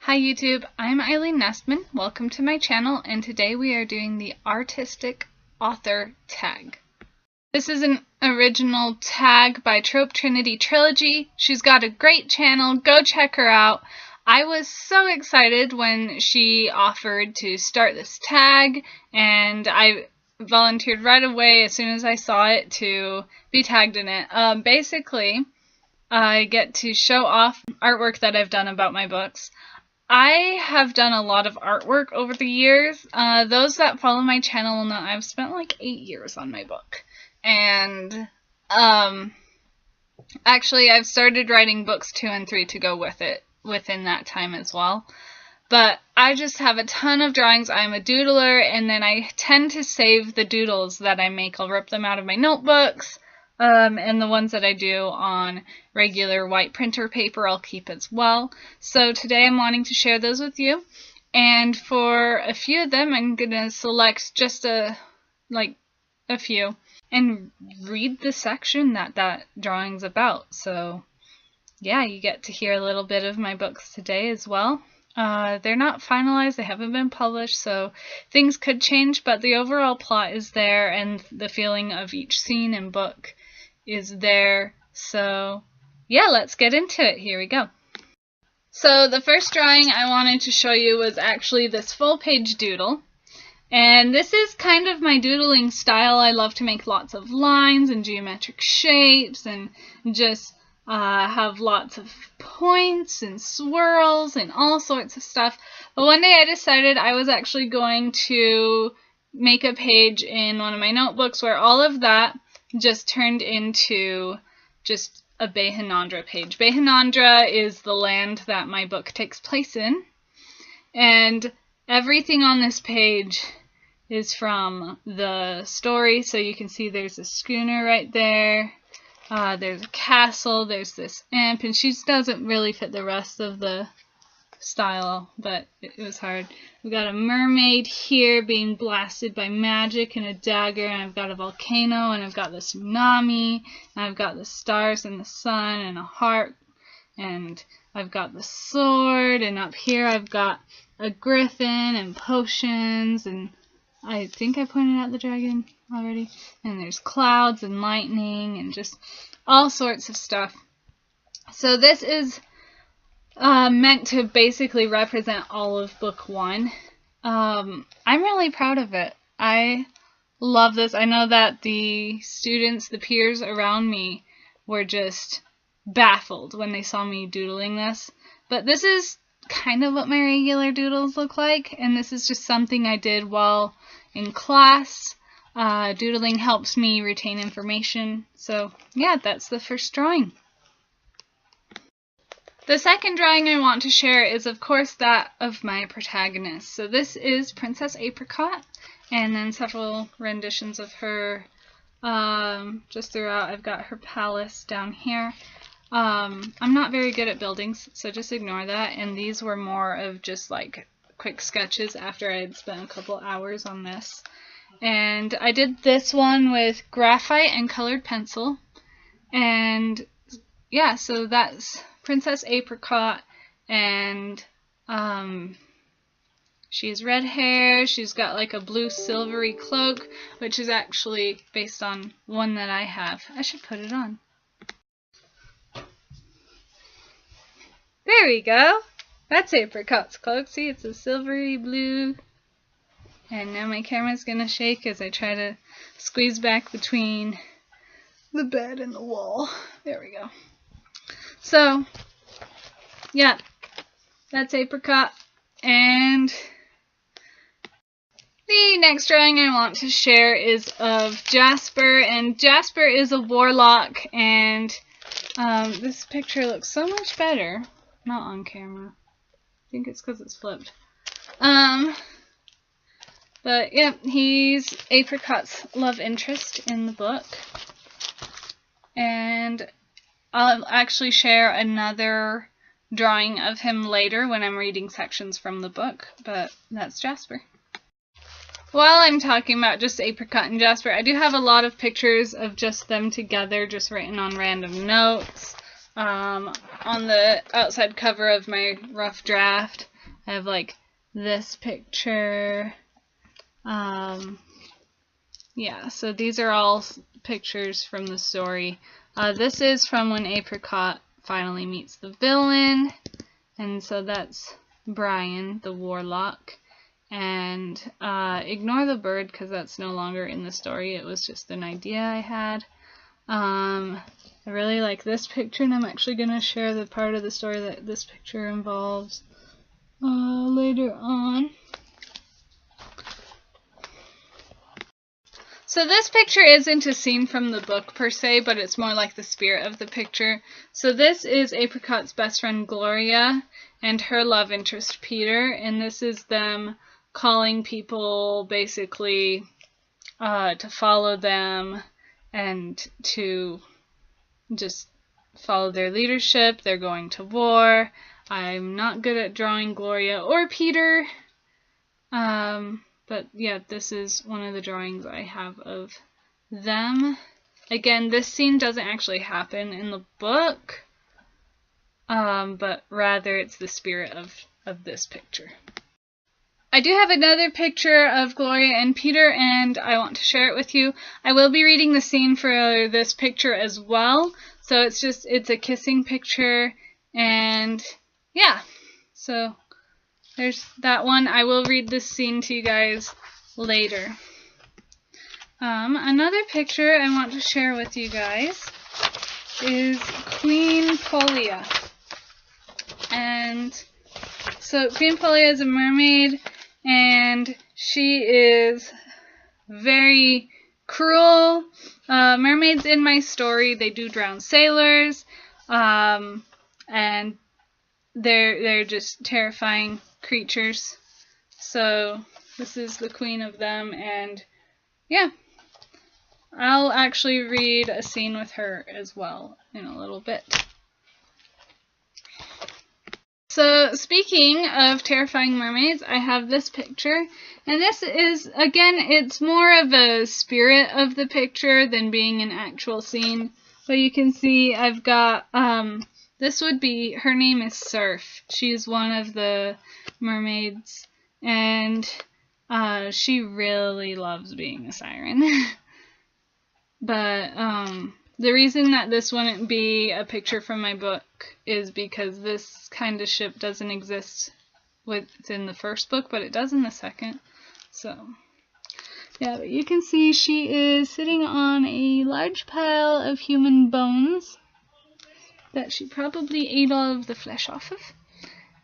Hi YouTube, I'm Eileen Nestman. Welcome to my channel, and today we are doing the artistic author tag. This is an original tag by Trope Trinity Trilogy. She's got a great channel, go check her out. I was so excited when she offered to start this tag, and I volunteered right away as soon as I saw it to be tagged in it. Basically, I get to show off artwork that I've done about my books. I have done a lot of artwork over the years. Those that follow my channel will know I've spent like 8 years on my book. And actually I've started writing books 2 and 3 to go with it within that time as well. But I just have a ton of drawings. I'm a doodler, and then I tend to save the doodles that I make. I'll rip them out of my notebooks. And the ones that I do on regular white printer paper I'll keep as well. So today I'm wanting to share those with you, and for a few of them I'm going to select just a few and read the section that drawing's about. So yeah, you get to hear a little bit of my books today as well. They're not finalized, they haven't been published, so things could change, but the overall plot is there and the feeling of each scene and book is there. So yeah, let's get into it. Here we go. So the first drawing I wanted to show you was actually this full page doodle, and this is kind of my doodling style. I love to make lots of lines and geometric shapes and just have lots of points and swirls and all sorts of stuff. But one day I decided I was actually going to make a page in one of my notebooks where all of that just turned into just a Behanandra page. Behanandra is the land that my book takes place in, and everything on this page is from the story. So you can see there's a schooner right there, there's a castle, there's this imp, and she doesn't really fit the rest of the style, but it was hard. We've got a mermaid here being blasted by magic and a dagger, and I've got a volcano, and I've got the tsunami, and I've got the stars and the sun and a heart, and I've got the sword, and up here I've got a griffin and potions, and I think I pointed out the dragon already, and there's clouds and lightning and just all sorts of stuff. So this is meant to basically represent all of book 1. I'm really proud of it. I love this. I know that the students, the peers around me, were just baffled when they saw me doodling this. But this is kind of what my regular doodles look like, and this is just something I did while in class. Doodling helps me retain information. So yeah, that's the first drawing. The second drawing I want to share is, of course, that of my protagonist. So this is Princess Apricot, and then several renditions of her just throughout. I've got her palace down here. I'm not very good at buildings, so just ignore that, and these were more of just like quick sketches after I had spent a couple hours on this. And I did this one with graphite and colored pencil, and yeah, so that's Princess Apricot, and she has red hair. She's got like a blue silvery cloak, which is actually based on one that I have. I should put it on. There we go. That's Apricot's cloak. See, it's a silvery blue. And now my camera's gonna shake as I try to squeeze back between the bed and the wall. There we go. So, yeah, that's Apricot. And the next drawing I want to share is of Jasper, and Jasper is a warlock, and this picture looks so much better. Not on camera. I think it's because it's flipped. But yeah, he's Apricot's love interest in the book. And I'll actually share another drawing of him later when I'm reading sections from the book, but that's Jasper. While I'm talking about just Apricot and Jasper, I do have a lot of pictures of just them together, just written on random notes. On the outside cover of my rough draft, I have like this picture. Yeah, so these are all pictures from the story. This is from when Apricot finally meets the villain, and so that's Brian, the warlock. And ignore the bird because that's no longer in the story. It was just an idea I had. I really like this picture, and I'm actually going to share the part of the story that this picture involves later on. So this picture isn't a scene from the book per se, but it's more like the spirit of the picture. So this is Apricot's best friend Gloria and her love interest Peter, and this is them calling people basically to follow them and to just follow their leadership. They're going to war. I'm not good at drawing Gloria or Peter. But yeah, this is one of the drawings I have of them. Again, this scene doesn't actually happen in the book, but rather it's the spirit of this picture. I do have another picture of Gloria and Peter, and I want to share it with you. I will be reading the scene for this picture as well, so it's a kissing picture, and yeah, so there's that one. I will read this scene to you guys later. Another picture I want to share with you guys is Queen Polia. And so Queen Polia is a mermaid, and she is very cruel. Mermaids in my story, they do drown sailors, and they're just terrifying creatures. So this is the queen of them, and yeah, I'll actually read a scene with her as well in a little bit. So speaking of terrifying mermaids, I have this picture, and this is, again, it's more of a spirit of the picture than being an actual scene. But you can see I've got, this would be, her name is Surf. She's one of the mermaids, and she really loves being a siren. But the reason that this wouldn't be a picture from my book is because this kind of ship doesn't exist within the first book, but it does in the second. So yeah, but you can see she is sitting on a large pile of human bones that she probably ate all of the flesh off of.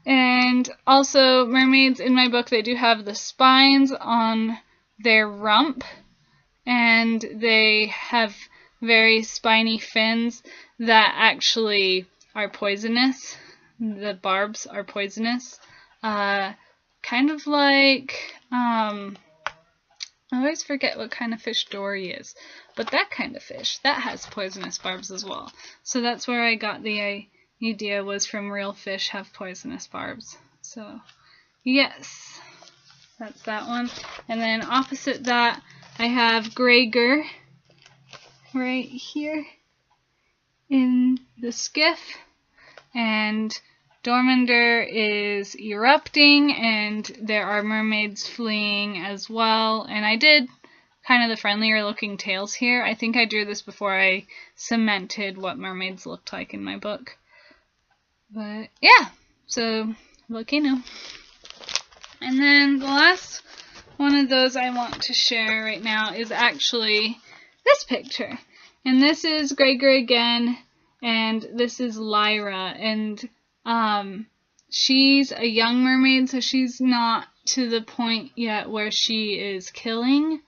And also, mermaids in my book, they do have the spines on their rump, and they have very spiny fins that actually are poisonous. The barbs are poisonous. Kind of like, I always forget what kind of fish Dory is, but that kind of fish, that has poisonous barbs as well. So that's where I got the idea, was from real fish have poisonous barbs. So yes, that's that one. And then opposite that, I have Gregor right here in the skiff, and Dorminder is erupting, and there are mermaids fleeing as well. And I did kind of the friendlier looking tails here. I think I drew this before I cemented what mermaids looked like in my book. But yeah, so volcano. And then the last one of those I want to share right now is actually this picture. And this is Gregor again, and this is Lyra, and she's a young mermaid, so she's not to the point yet where she is killing,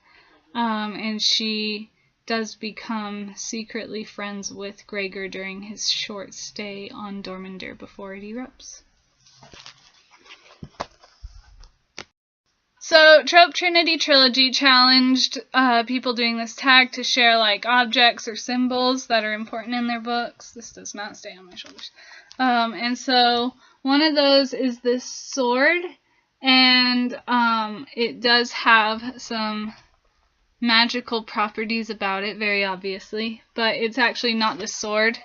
and she does become secretly friends with Gregor during his short stay on Dorminder before it erupts. So, Trope Trinity Trilogy challenged people doing this tag to share like objects or symbols that are important in their books. This does not stay on my shoulders. And so, one of those is this sword, and it does have some magical properties about it, very obviously, but it's actually not the sword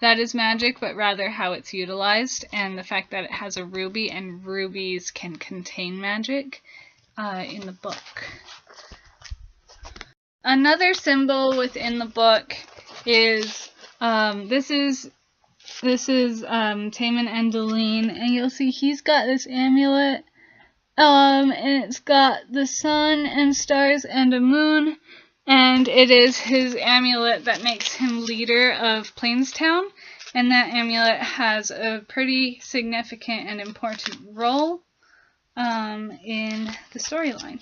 that is magic, but rather how it's utilized, and the fact that it has a ruby, and rubies can contain magic in the book. Another symbol within the book is this is Taman Endeline, and you'll see he's got this amulet, and it's got the sun and stars and a moon, and it is his amulet that makes him leader of Plainstown, and that amulet has a pretty significant and important role in the storyline.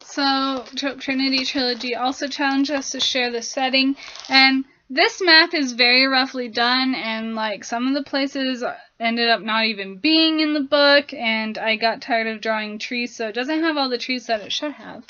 So, Trope Trinity Trilogy also challenged us to share the setting, and this map is very roughly done, and like some of the places ended up not even being in the book, and I got tired of drawing trees, so it doesn't have all the trees that it should have.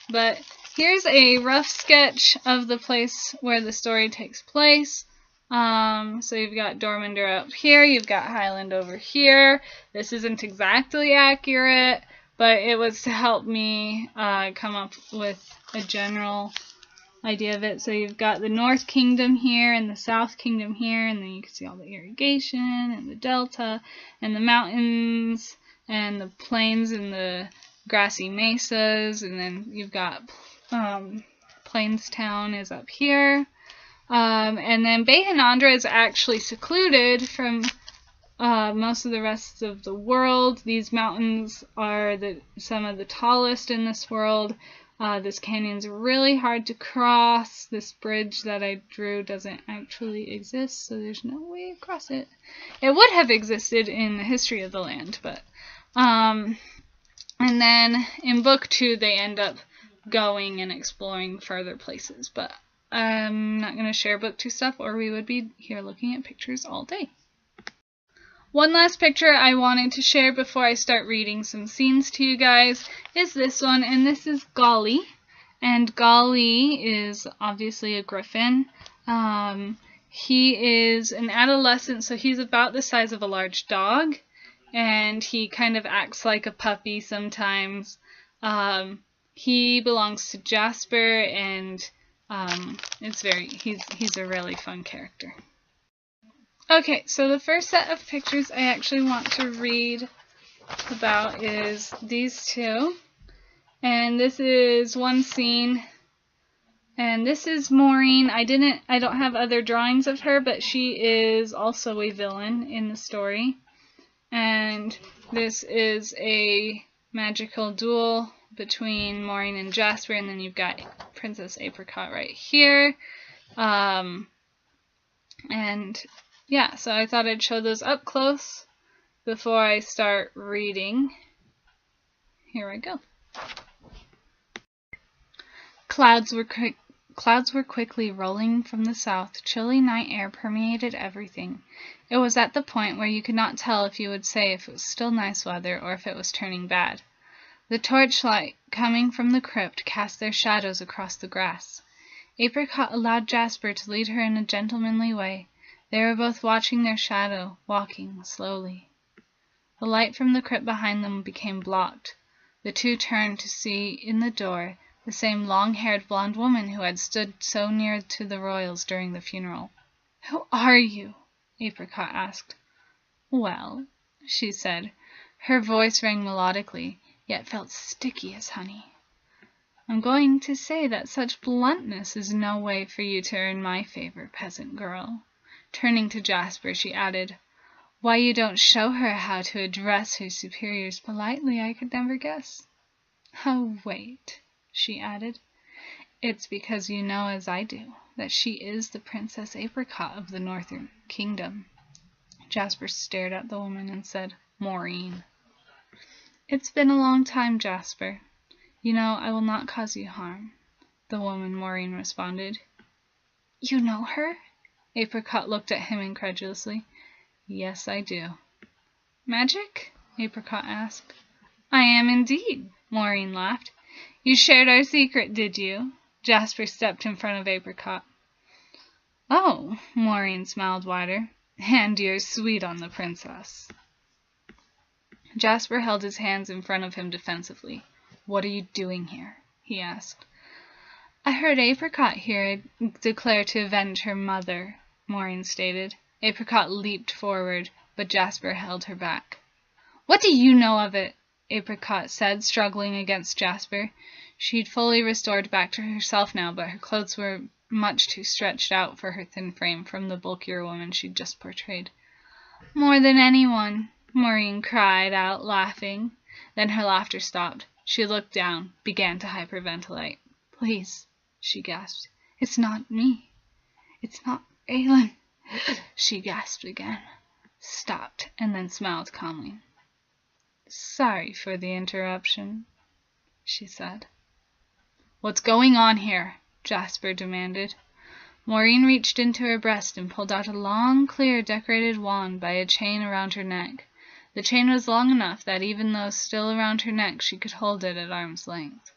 But here's a rough sketch of the place where the story takes place. So you've got Dorminder up here, you've got Highland over here. This isn't exactly accurate, but it was to help me come up with a general idea of it. So you've got the North Kingdom here and the South Kingdom here, and then you can see all the irrigation and the delta and the mountains and the plains and the grassy mesas, and then you've got Plainstown is up here, and then Bayhanandra is actually secluded from most of the rest of the world. These mountains are some of the tallest in this world. This canyon's really hard to cross. This bridge that I drew doesn't actually exist, so there's no way across it. It would have existed in the history of the land, but and then in book 2 they end up going and exploring further places, but I'm not going to share book 2 stuff, or we would be here looking at pictures all day. One last picture I wanted to share before I start reading some scenes to you guys is this one, and this is Golly. And Golly is obviously a griffin. He is an adolescent, so he's about the size of a large dog, and he kind of acts like a puppy sometimes. He belongs to Jasper, and he's a really fun character. Okay, so the first set of pictures I actually want to read about is these two. And this is one scene. And this is Maureen. I don't have other drawings of her, but she is also a villain in the story. And this is a magical duel between Maureen and Jasper, and then you've got Princess Apricot right here. And yeah, so I thought I'd show those up close before I start reading. Here I go. Clouds were quickly rolling from the south. Chilly night air permeated everything. It was at the point where you could not tell if you would say if it was still nice weather or if it was turning bad. The torchlight coming from the crypt cast their shadows across the grass. Apricot allowed Jasper to lead her in a gentlemanly way. They were both watching their shadow, walking slowly. The light from the crypt behind them became blocked. The two turned to see, in the door, the same long-haired blonde woman who had stood so near to the royals during the funeral. "Who are you?" Apricot asked. "Well," she said. Her voice rang melodically, yet felt sticky as honey. "I'm going to say that such bluntness is no way for you to earn my favor, peasant girl." Turning to Jasper, she added, "Why you don't show her how to address her superiors politely, I could never guess." "Oh, wait," she added. "It's because you know, as I do, that she is the Princess Apricot of the Northern Kingdom." Jasper stared at the woman and said, "Maureen." "It's been a long time, Jasper. You know I will not cause you harm," the woman Maureen responded. "You know her?" Apricot looked at him incredulously. "Yes, I do." "Magic?" Apricot asked. "I am indeed," Maureen laughed. "You shared our secret, did you?" Jasper stepped in front of Apricot. "Oh," Maureen smiled wider. "And you're sweet on the princess." Jasper held his hands in front of him defensively. "What are you doing here?" he asked. "I heard Apricot here declare to avenge her mother," Maureen stated. Apricot leaped forward, but Jasper held her back. "What do you know of it?" Apricot said, struggling against Jasper. She'd fully restored back to herself now, but her clothes were much too stretched out for her thin frame from the bulkier woman she'd just portrayed. "More than anyone," Maureen cried out, laughing. Then her laughter stopped. She looked down, began to hyperventilate. "Please," she gasped. "It's not me. It's not Aelin." She gasped again, stopped, and then smiled calmly. "Sorry for the interruption," she said. "What's going on here?" Jasper demanded. Maureen reached into her breast and pulled out a long, clear, decorated wand by a chain around her neck. The chain was long enough that even though still around her neck, she could hold it at arm's length.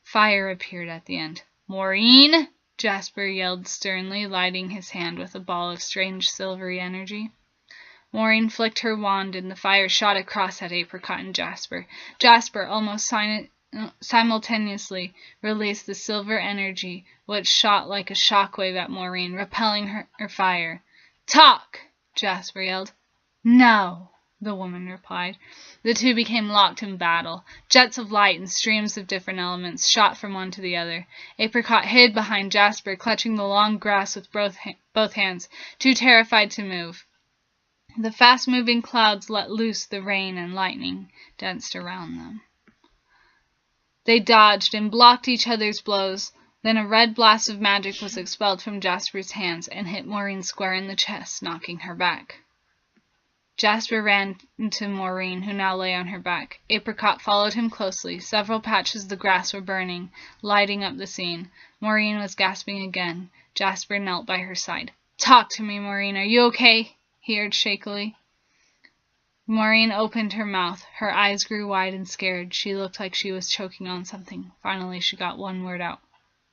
Fire appeared at the end. "Maureen!" Jasper yelled sternly, lighting his hand with a ball of strange silvery energy. Maureen flicked her wand and the fire shot across at Apricot and Jasper. Jasper almost simultaneously released the silver energy, which shot like a shockwave at Maureen, repelling her fire. "Talk!" Jasper yelled. "No," the woman replied. The two became locked in battle. Jets of light and streams of different elements shot from one to the other. Apricot hid behind Jasper, clutching the long grass with both hands, too terrified to move. The fast-moving clouds let loose the rain and lightning danced around them. They dodged and blocked each other's blows. Then a red blast of magic was expelled from Jasper's hands and hit Maureen square in the chest, knocking her back. Jasper ran into Maureen, who now lay on her back. Apricot followed him closely. Several patches of the grass were burning, lighting up the scene. Maureen was gasping again. Jasper knelt by her side. "Talk to me, Maureen. Are you okay?" he urged shakily. Maureen opened her mouth. Her eyes grew wide and scared. She looked like she was choking on something. Finally, she got one word out.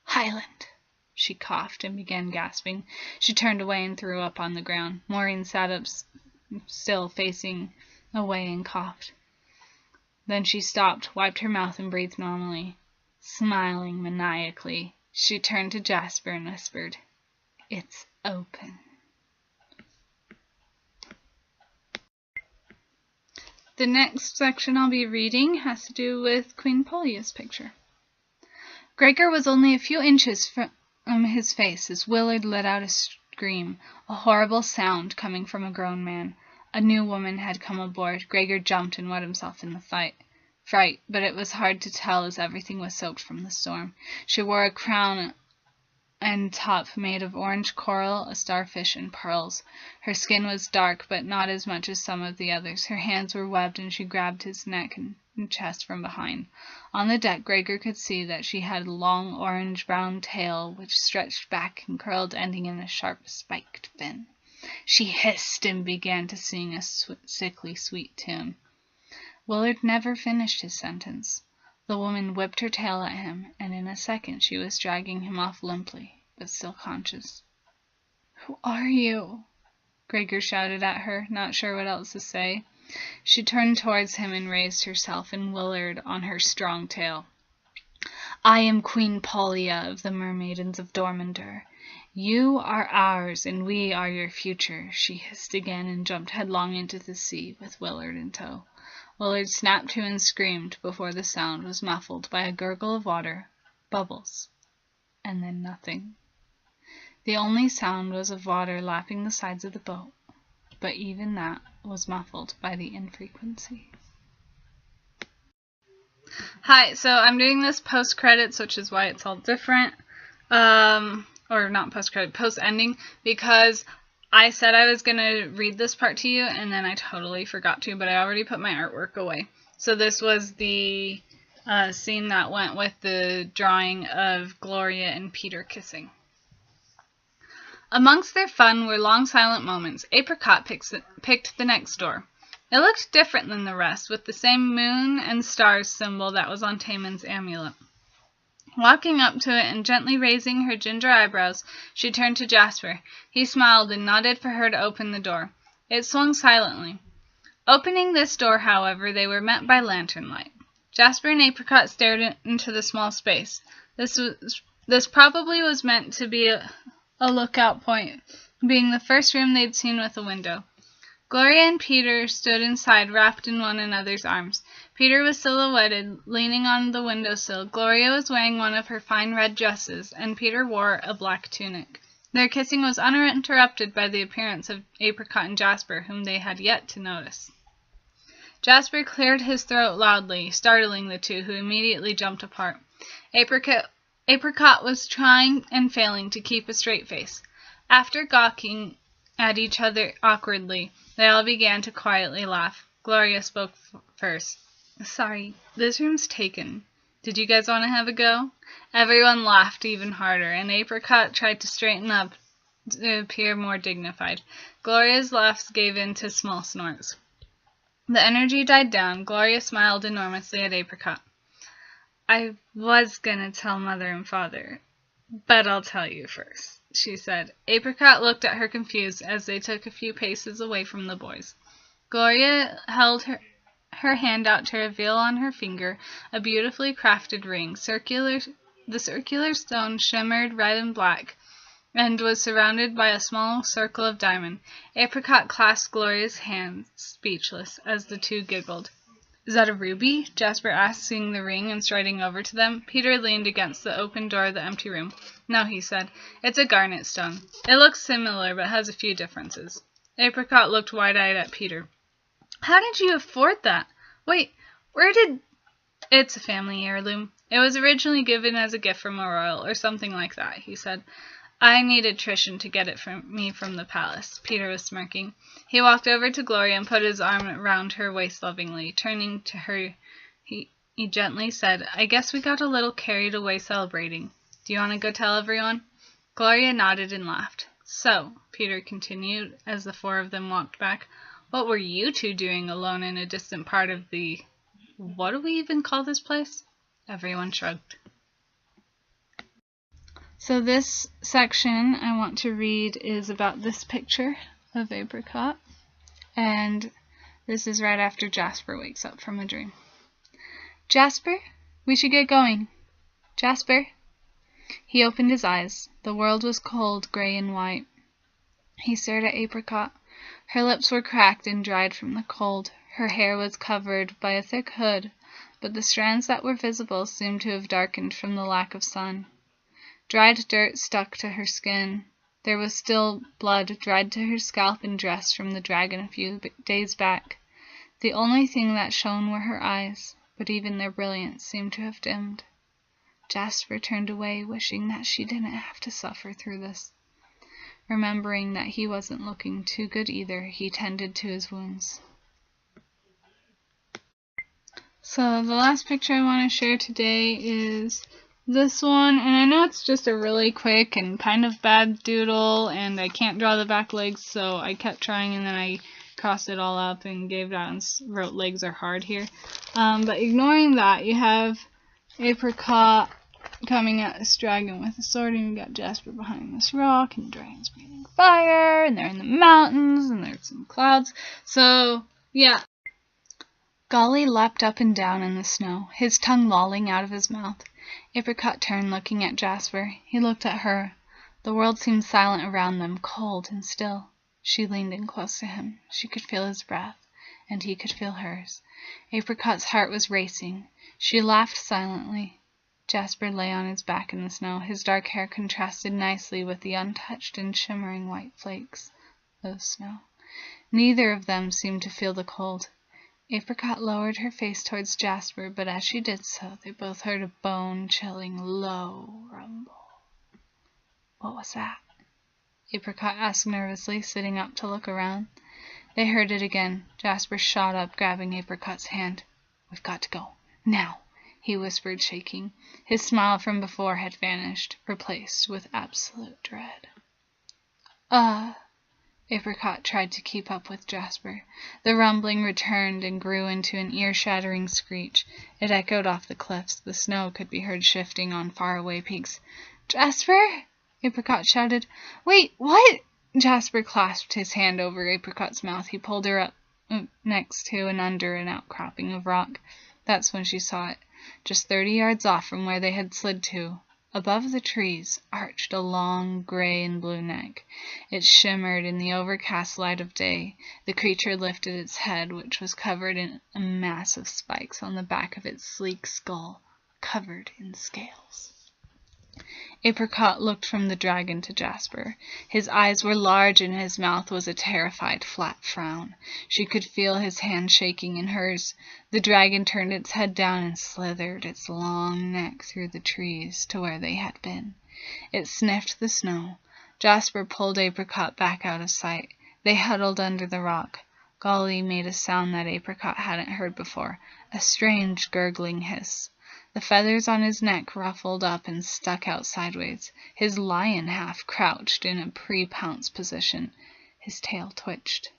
"Highland." She coughed and began gasping. She turned away and threw up on the ground. Maureen sat up still, facing away, and coughed. Then she stopped, wiped her mouth, and breathed normally. Smiling maniacally, she turned to Jasper and whispered, "It's open." The next section I'll be reading has to do with Queen Polia's picture. Gregor was only a few inches from his face as Willard let out a scream, a horrible sound coming from a grown man. A new woman had come aboard. Gregor jumped and wet himself in the fright, but it was hard to tell as everything was soaked from the storm. She wore a crown and top made of orange coral, a starfish, and pearls. Her skin was dark, but not as much as some of the others. Her hands were webbed, and she grabbed his neck and chest from behind. On the deck, Gregor could see that she had a long orange-brown tail, which stretched back and curled, ending in a sharp, spiked fin. She hissed and began to sing a sickly sweet tune. Willard never finished his sentence. The woman whipped her tail at him, and in a second she was dragging him off limply, but still conscious. "Who are you?" Gregor shouted at her, not sure what else to say. She turned towards him and raised herself and Willard on her strong tail. "I am Queen Polia of the Mermaidens of Dormandur. You are ours, and we are your future," she hissed again and jumped headlong into the sea with Willard in tow. Willard snapped to and screamed before the sound was muffled by a gurgle of water, bubbles, and then nothing. The only sound was of water lapping the sides of the boat, but even that was muffled by the infrequency. Hi, so I'm doing this post-credits, which is why it's all different. Or not post-credit, post-ending, because I said I was going to read this part to you, and then I totally forgot to, but I already put my artwork away. So this was the scene that went with the drawing of Gloria and Peter kissing. Amongst their fun were long silent moments. Apricot picked the next door. It looked different than the rest, with the same moon and stars symbol that was on Taemon's amulet. Walking up to it and gently raising her ginger eyebrows, she turned to Jasper. He smiled and nodded for her to open the door. It swung silently. Opening this door, however, they were met by lantern light. Jasper and Apricot stared into the small space. This probably was meant to be a lookout point being the first room they'd seen with a window. Gloria and Peter stood inside, wrapped in one another's arms. Peter was silhouetted, leaning on the windowsill. Gloria was wearing one of her fine red dresses, and Peter wore a black tunic. Their kissing was uninterrupted by the appearance of Apricot and Jasper, whom they had yet to notice. Jasper cleared his throat loudly, startling the two, who immediately jumped apart. Apricot was trying and failing to keep a straight face. After gawking at each other awkwardly, they all began to quietly laugh. Gloria spoke first. "Sorry, this room's taken. Did you guys want to have a go?" Everyone laughed even harder, and Apricot tried to straighten up to appear more dignified. Gloria's laughs gave in to small snorts. The energy died down. Gloria smiled enormously at Apricot. "I was gonna tell Mother and Father, but I'll tell you first," she said. Apricot looked at her confused as they took a few paces away from the boys. Gloria held her hand out to reveal on her finger a beautifully crafted ring. The circular stone shimmered red and black and was surrounded by a small circle of diamond. Apricot clasped Gloria's hand, speechless, as the two giggled. "Is that a ruby?" Jasper asked, seeing the ring and striding over to them. Peter leaned against the open door of the empty room. "No," he said. "It's a garnet stone. It looks similar, but has a few differences." Apricot looked wide-eyed at Peter. "How did you afford that? Wait, It's a family heirloom. It was originally given as a gift from a royal, or something like that," he said. "I needed Trishan to get it from the palace." Peter was smirking. He walked over to Gloria and put his arm around her waist lovingly. Turning to her, he gently said, "I guess we got a little carried away celebrating. Do you want to go tell everyone?" Gloria nodded and laughed. "So," Peter continued, as the four of them walked back, "what were you two doing alone in a distant part of the... what do we even call this place?" Everyone shrugged. So this section I want to read is about this picture of Apricot, and this is right after Jasper wakes up from a dream. "Jasper, we should get going. Jasper." He opened his eyes. The world was cold, gray and white. He stared at Apricot. Her lips were cracked and dried from the cold. Her hair was covered by a thick hood, but the strands that were visible seemed to have darkened from the lack of sun. Dried dirt stuck to her skin. There was still blood dried to her scalp and dress from the dragon a few days back. The only thing that shone were her eyes, but even their brilliance seemed to have dimmed. Jasper turned away, wishing that she didn't have to suffer through this. Remembering that he wasn't looking too good either, he tended to his wounds. So the last picture I want to share today is this one, and I know it's just a really quick and kind of bad doodle, and I can't draw the back legs, so I kept trying, and then I crossed it all up and gave out and wrote legs are hard here. But ignoring that, you have Apricot coming at this dragon with a sword, and you got Jasper behind this rock, and the dragon's breathing fire, and they're in the mountains, and there's some clouds. So, yeah. Golly leapt up and down in the snow, his tongue lolling out of his mouth. Apricot turned, looking at Jasper. He looked at her. The world seemed silent around them, cold and still. She leaned in close to him. She could feel his breath, and he could feel hers. Apricot's heart was racing. She laughed silently. Jasper lay on his back in the snow. His dark hair contrasted nicely with the untouched and shimmering white flakes of snow. Neither of them seemed to feel the cold. Apricot lowered her face towards Jasper, but as she did so, they both heard a bone-chilling, low rumble. "What was that?" Apricot asked nervously, sitting up to look around. They heard it again. Jasper shot up, grabbing Apricot's hand. "We've got to go. Now," he whispered, shaking. His smile from before had vanished, replaced with absolute dread. Apricot tried to keep up with Jasper. The rumbling returned and grew into an ear-shattering screech. It echoed off the cliffs. The snow could be heard shifting on faraway peaks. "Jasper!" Apricot shouted. "Wait, what?" Jasper clasped his hand over Apricot's mouth. He pulled her up next to and under an outcropping of rock. That's when she saw it. Just 30 yards off from where they had slid to Above the trees arched a long gray and blue neck. It shimmered in the overcast light of day. The creature lifted its head, which was covered in a mass of spikes on the back of its sleek skull, covered in scales. Apricot looked from the dragon to Jasper. His eyes were large and his mouth was a terrified, flat frown. She could feel his hand shaking in hers. The dragon turned its head down and slithered its long neck through the trees to where they had been. It sniffed the snow. Jasper pulled Apricot back out of sight. They huddled under the rock. Golly made a sound that Apricot hadn't heard before, a strange gurgling hiss. The feathers on his neck ruffled up and stuck out sideways. His lion half crouched in a pre-pounce position. His tail twitched.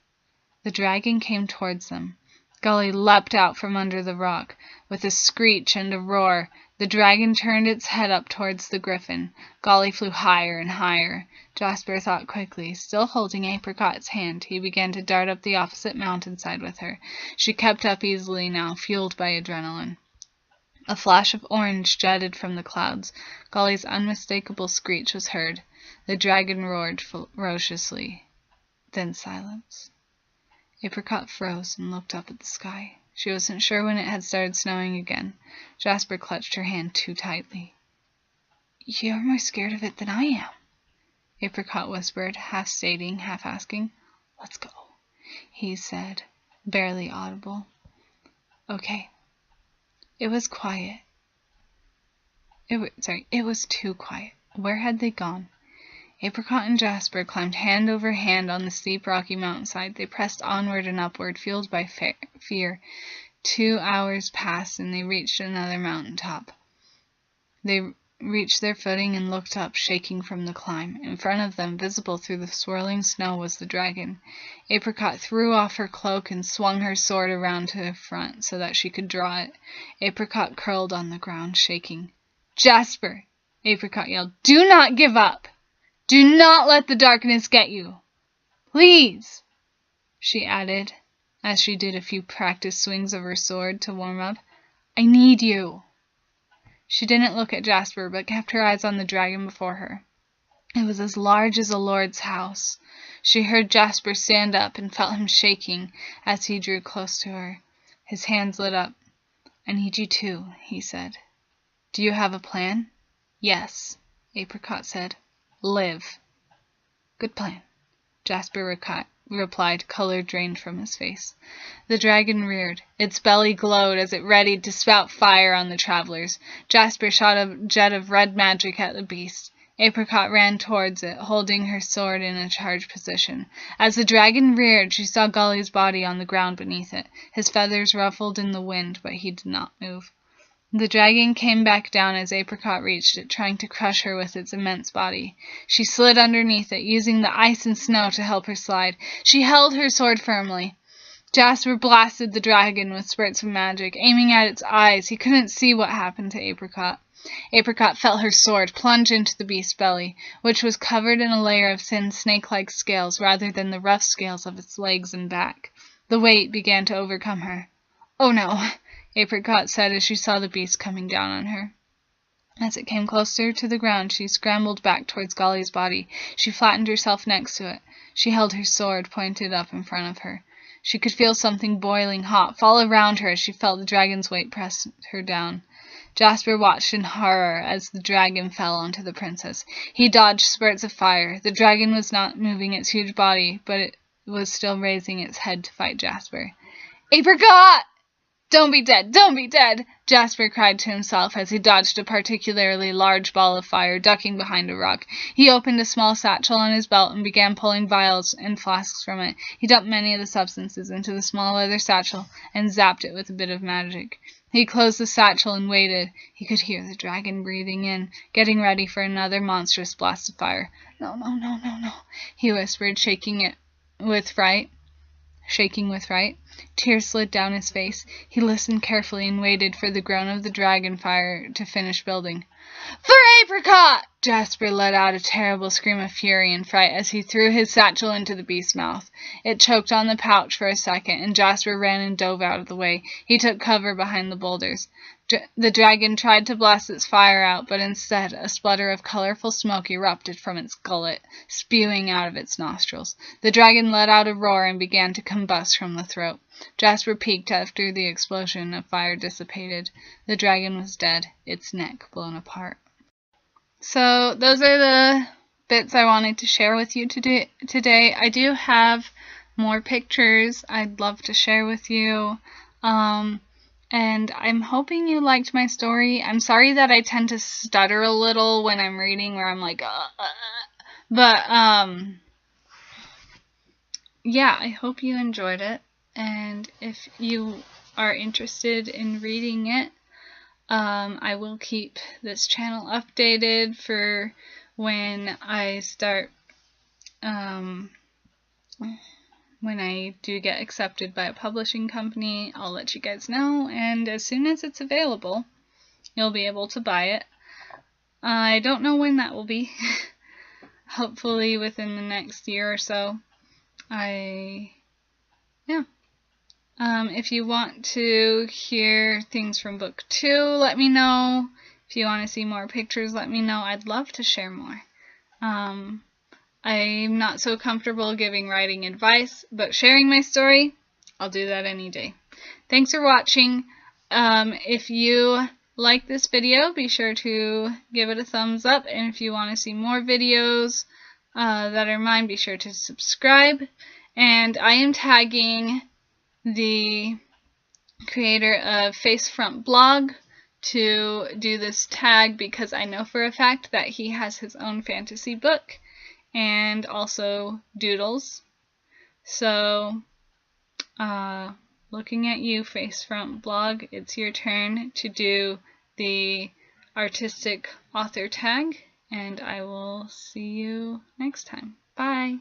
The dragon came towards them. Golly leapt out from under the rock. With a screech and a roar, the dragon turned its head up towards the griffin. Golly flew higher and higher. Jasper thought quickly. Still holding Apricot's hand, he began to dart up the opposite mountainside with her. She kept up easily now, fueled by adrenaline. A flash of orange jetted from the clouds. Golly's unmistakable screech was heard. The dragon roared ferociously. Then silence. Apricot froze and looked up at the sky. She wasn't sure when it had started snowing again. Jasper clutched her hand too tightly. "You're more scared of it than I am," Apricot whispered, half stating, half asking. "Let's go," he said, barely audible. "Okay." It was quiet. It was too quiet. Where had they gone? Apricot and Jasper climbed hand over hand on the steep rocky mountainside. They pressed onward and upward, fueled by fear. 2 hours passed, and they reached another mountain top. They reached their footing and looked up, shaking from the climb. In front of them, visible through the swirling snow, was the dragon. Apricot threw off her cloak and swung her sword around to her front so that she could draw it. Apricot curled on the ground, shaking. "Jasper!" Apricot yelled. "Do not give up! Do not let the darkness get you! Please!" she added, as she did a few practice swings of her sword to warm up. "I need you!" She didn't look at Jasper, but kept her eyes on the dragon before her. It was as large as a lord's house. She heard Jasper stand up and felt him shaking as he drew close to her. His hands lit up. "I need you too," he said. "Do you have a plan?" "Yes," Apricot said. "Live." "Good plan," Jasper replied, color drained from his face. The dragon reared. Its belly glowed as it readied to spout fire on the travelers. Jasper shot a jet of red magic at the beast. Apricot ran towards it, holding her sword in a charged position. As the dragon reared, she saw Golly's body on the ground beneath it. His feathers ruffled in the wind, but he did not move. The dragon came back down as Apricot reached it, trying to crush her with its immense body. She slid underneath it, using the ice and snow to help her slide. She held her sword firmly. Jasper blasted the dragon with spurts of magic, aiming at its eyes. He couldn't see what happened to Apricot. Apricot felt her sword plunge into the beast's belly, which was covered in a layer of thin snake-like scales rather than the rough scales of its legs and back. The weight began to overcome her. "Oh no," Apricot said as she saw the beast coming down on her. As it came closer to the ground, she scrambled back towards Golly's body. She flattened herself next to it. She held her sword pointed up in front of her. She could feel something boiling hot fall around her as she felt the dragon's weight press her down. Jasper watched in horror as the dragon fell onto the princess. He dodged spurts of fire. The dragon was not moving its huge body, but it was still raising its head to fight Jasper. "Apricot! Don't be dead! Don't be dead!" Jasper cried to himself as he dodged a particularly large ball of fire, ducking behind a rock. He opened a small satchel on his belt and began pulling vials and flasks from it. He dumped many of the substances into the small leather satchel and zapped it with a bit of magic. He closed the satchel and waited. He could hear the dragon breathing in, getting ready for another monstrous blast of fire. "No, no, no, no, no," he whispered, shaking with fright. Tears slid down his face. He listened carefully and waited for the groan of the dragon fire to finish building. "For Apricot!" Jasper let out a terrible scream of fury and fright as he threw his satchel into the beast's mouth. It choked on the pouch for a second, and Jasper ran and dove out of the way. He took cover behind the boulders. The dragon tried to blast its fire out, but instead a splutter of colorful smoke erupted from its gullet, spewing out of its nostrils. The dragon let out a roar and began to combust from the throat. Jasper peeked after the explosion of fire dissipated. The dragon was dead, its neck blown apart. So those are the bits I wanted to share with you today. I do have more pictures I'd love to share with you. And I'm hoping you liked my story. I'm sorry that I tend to stutter a little when I'm reading, where I'm like, but, yeah, I hope you enjoyed it. And if you are interested in reading it, I will keep this channel updated for when I start, when I do get accepted by a publishing company. I'll let you guys know, and as soon as it's available, you'll be able to buy it. I don't know when that will be. Hopefully within the next year or so. If you want to hear things from book 2, let me know. If you want to see more pictures, let me know. I'd love to share more. I'm not so comfortable giving writing advice, but sharing my story, I'll do that any day. Thanks for watching. If you like this video, be sure to give it a thumbs up, and if you want to see more videos that are mine, be sure to subscribe. And I am tagging the creator of Facefront Blog to do this tag because I know for a fact that he has his own fantasy book and also doodles. So, looking at you, Facefront Blog, it's your turn to do the artistic author tag, and I will see you next time. Bye!